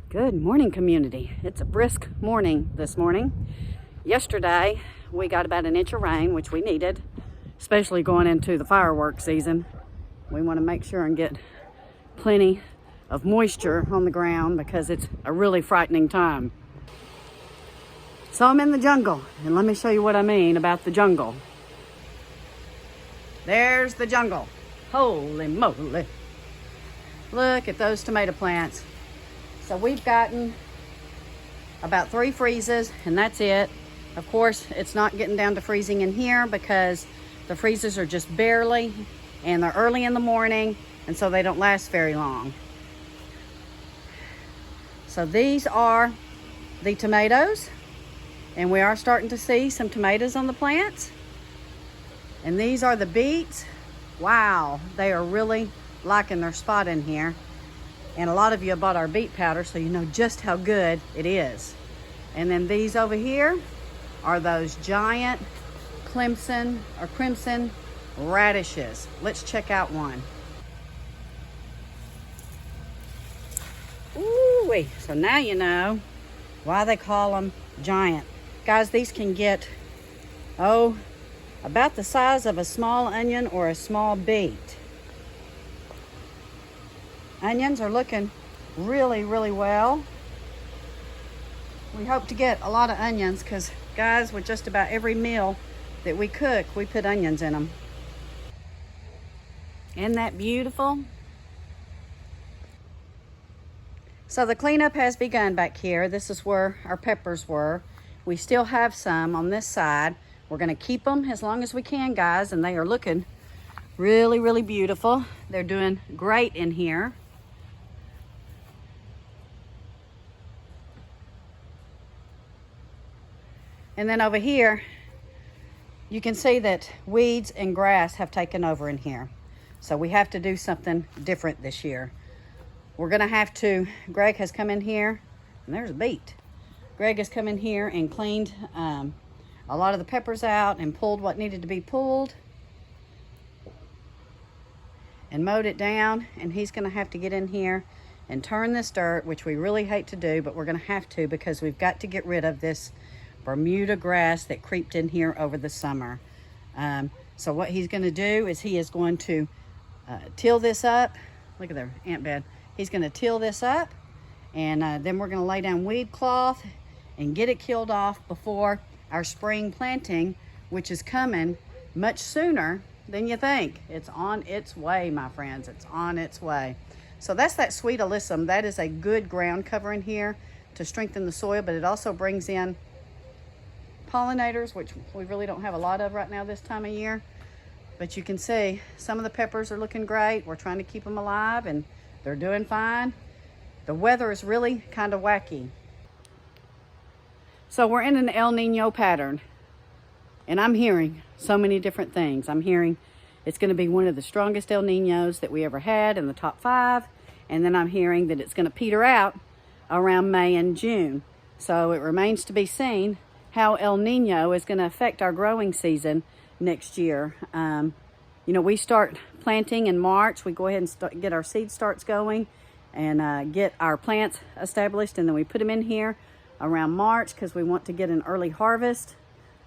Good morning, community. It's a brisk morning this morning. Yesterday, we got about an inch of rain, which we needed, especially going into the fireworks season. We want to make sure and get plenty of moisture on the ground because it's a really frightening time. So I'm in the jungle, and let me show you what I mean about the jungle. There's the jungle. Holy moly. Look at those tomato plants. So we've gotten about 3 freezes, and that's it. Of course, it's not getting down to freezing in here because the freezes are just barely, and they're early in the morning, and so they don't last very long. So these are the tomatoes, and we are starting to see some tomatoes on the plants. And these are the beets. Wow, they are really liking their spot in here. And a lot of you have bought our beet powder, so you know just how good it is. And then these over here are those giant crimson radishes. Let's check out one. Ooh-wee. So now you know why they call them giant. Guys, these can get, about the size of a small onion or a small beet. Onions are looking really, really well. We hope to get a lot of onions because, guys, with just about every meal that we cook, we put onions in them. Isn't that beautiful? So the cleanup has begun back here. This is where our peppers were. We still have some on this side. We're going to keep them as long as we can, guys, and they are looking really, really beautiful. They're doing great in here. And then over here, you can see that weeds and grass have taken over in here. So we have to do something different this year. We're gonna have to, Greg has come in here, and there's a beet. Greg has come in here and cleaned a lot of the peppers out and pulled what needed to be pulled and mowed it down. And he's gonna have to get in here and turn this dirt, which we really hate to do, but we're gonna have to because we've got to get rid of this Bermuda grass that creeped in here over the summer. So what he's going to do is he is going to till this up. Look at their ant bed. He's going to till this up, and then we're going to lay down weed cloth and get it killed off before our spring planting, which is coming much sooner than you think. It's on its way, my friends. It's on its way. So that's that sweet alyssum. That is a good ground cover in here to strengthen the soil, but it also brings in pollinators, which we really don't have a lot of right now this time of year. But you can see some of the peppers are looking great. We're trying to keep them alive, and they're doing fine. The weather is really kind of wacky. So we're in an El Nino pattern, and I'm hearing so many different things. I'm hearing it's going to be one of the strongest El Ninos that we ever had in the top 5, and then I'm hearing that it's going to peter out around May and June. So it remains to be seen how El Nino is going to affect our growing season next year. We start planting in March. We go ahead and get our seed starts going and get our plants established, and then we put them in here around March because we want to get an early harvest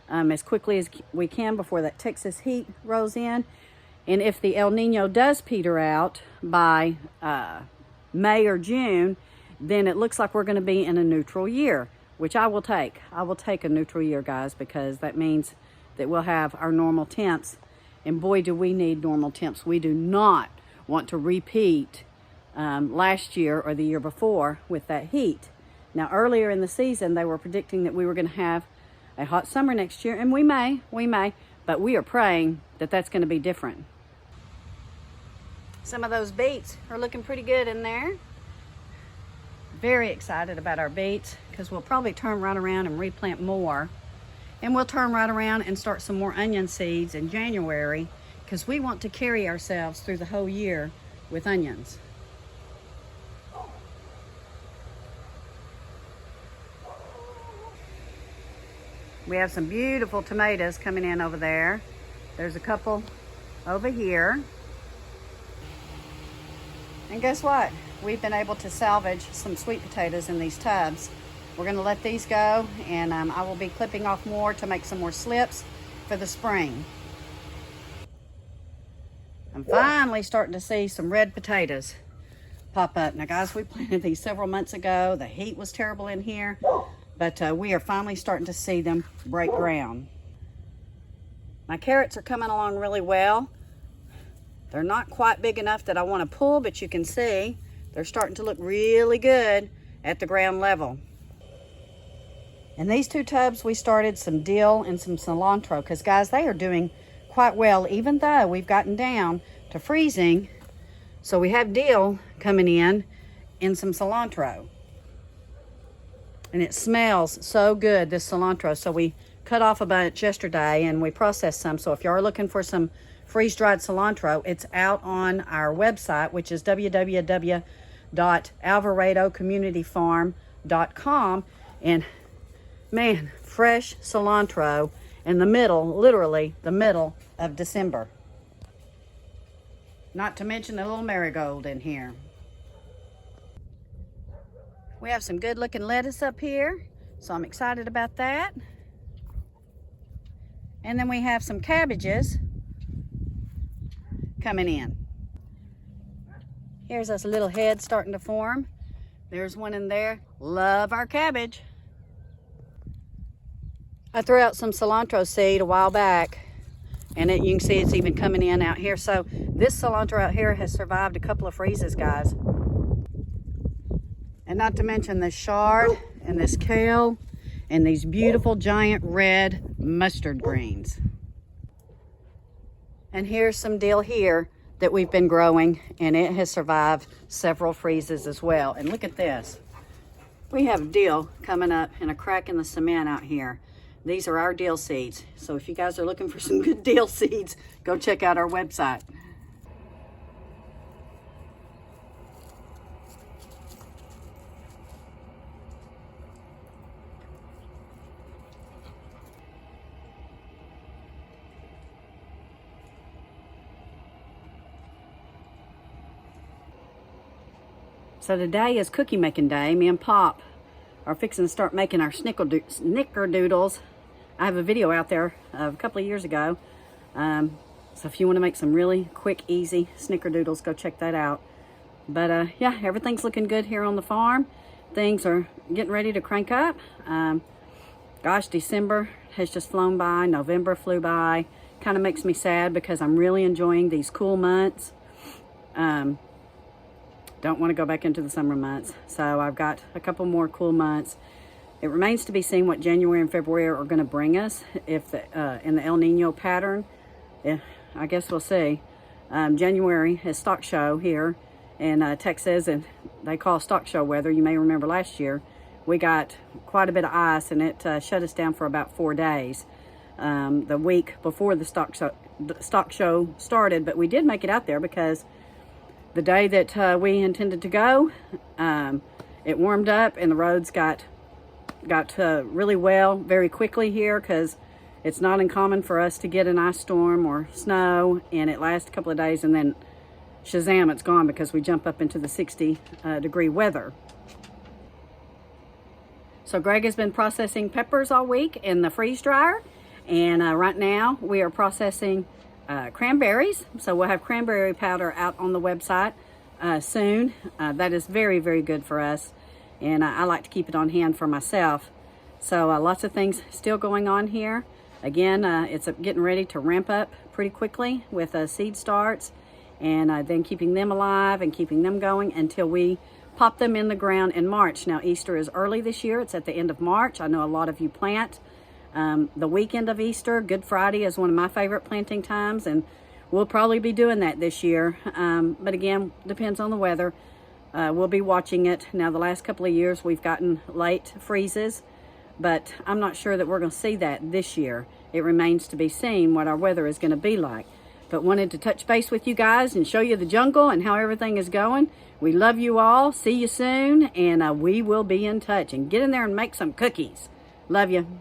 as quickly as we can before that Texas heat rolls in. And if the El Nino does peter out by May or June, then it looks like we're going to be in a neutral year, which I will take. I will take a neutral year, guys, because that means that we'll have our normal temps. And boy, do we need normal temps. We do not want to repeat last year or the year before with that heat. Now, earlier in the season, they were predicting that we were going to have a hot summer next year, and we may, but we are praying that that's going to be different. Some of those beets are looking pretty good in there. Very excited about our beets because we'll probably turn right around and replant more, and we'll turn right around and start some more onion seeds in January because we want to carry ourselves through the whole year with onions. We have some beautiful tomatoes coming in over there. There's a couple over here. And guess what? we've been able to salvage some sweet potatoes in these tubs. We're going to let these go, and I will be clipping off more to make some more slips for the spring. I'm finally starting to see some red potatoes pop up. Now guys, we planted these several months ago. The heat was terrible in here, but we are finally starting to see them break ground. My carrots are coming along really well. They're not quite big enough that I want to pull, but you can see they're starting to look really good at the ground level. In these 2 tubs, we started some dill and some cilantro, because guys, they are doing quite well, even though we've gotten down to freezing. So we have dill coming in and some cilantro. And it smells so good, this cilantro. So we cut off a bunch yesterday and we processed some. So if you are looking for some freeze-dried cilantro, it's out on our website, which is www.alvaradocommunityfarm.com. And man, fresh cilantro in the middle, literally the middle of December. Not to mention a little marigold in here. We have some good looking lettuce up here, so I'm excited about that. And then we have some cabbages coming in. Here's us little head starting to form. There's one in there. Love our cabbage. I threw out some cilantro seed a while back, and you can see it's even coming in out here. So this cilantro out here has survived a couple of freezes, guys. And not to mention this chard and this kale and these beautiful giant red mustard greens. And here's some dill here that we've been growing, and it has survived several freezes as well. And look at this. We have dill coming up in a crack in the cement out here. These are our dill seeds. So if you guys are looking for some good dill seeds, go check out our website. So today is cookie making day. Me and Pop are fixing to start making our snickerdoodles. I have a video out there of a couple of years ago. So if you want to make some really quick, easy snickerdoodles, go check that out. But yeah, everything's looking good here on the farm. Things are getting ready to crank up. Gosh, December has just flown by. November flew by. Kind of makes me sad because I'm really enjoying these cool months. Don't want to go back into the summer months. So I've got a couple more cool months. It remains to be seen what January and February are going to bring us if in the El Nino pattern. Yeah, I guess we'll see. January is stock show here in Texas, and they call stock show weather. You may remember last year we got quite a bit of ice, and it shut us down for about 4 days the week before the stock show started. But we did make it out there because the day that we intended to go, it warmed up and the roads got really well very quickly here, because it's not uncommon for us to get an ice storm or snow and it lasts a couple of days and then shazam, it's gone, because we jump up into the 60 degree weather. So Greg has been processing peppers all week in the freeze dryer, and right now we are processing cranberries. So we'll have cranberry powder out on the website soon. That is very, very good for us, and I like to keep it on hand for myself. So lots of things still going on here. Again, it's getting ready to ramp up pretty quickly with seed starts, and then keeping them alive and keeping them going until we pop them in the ground in March. Now Easter is early this year. It's at the end of March. I know a lot of you plant the weekend of Easter. Good Friday is one of my favorite planting times, and we'll probably be doing that this year. But again, depends on the weather. We'll be watching it. Now the last couple of years we've gotten late freezes, but I'm not sure that we're going to see that this year. It remains to be seen what our weather is going to be like. But wanted to touch base with you guys and show you the jungle and how everything is going. We love you all. See you soon, and we will be in touch. And get in there and make some cookies. Love you.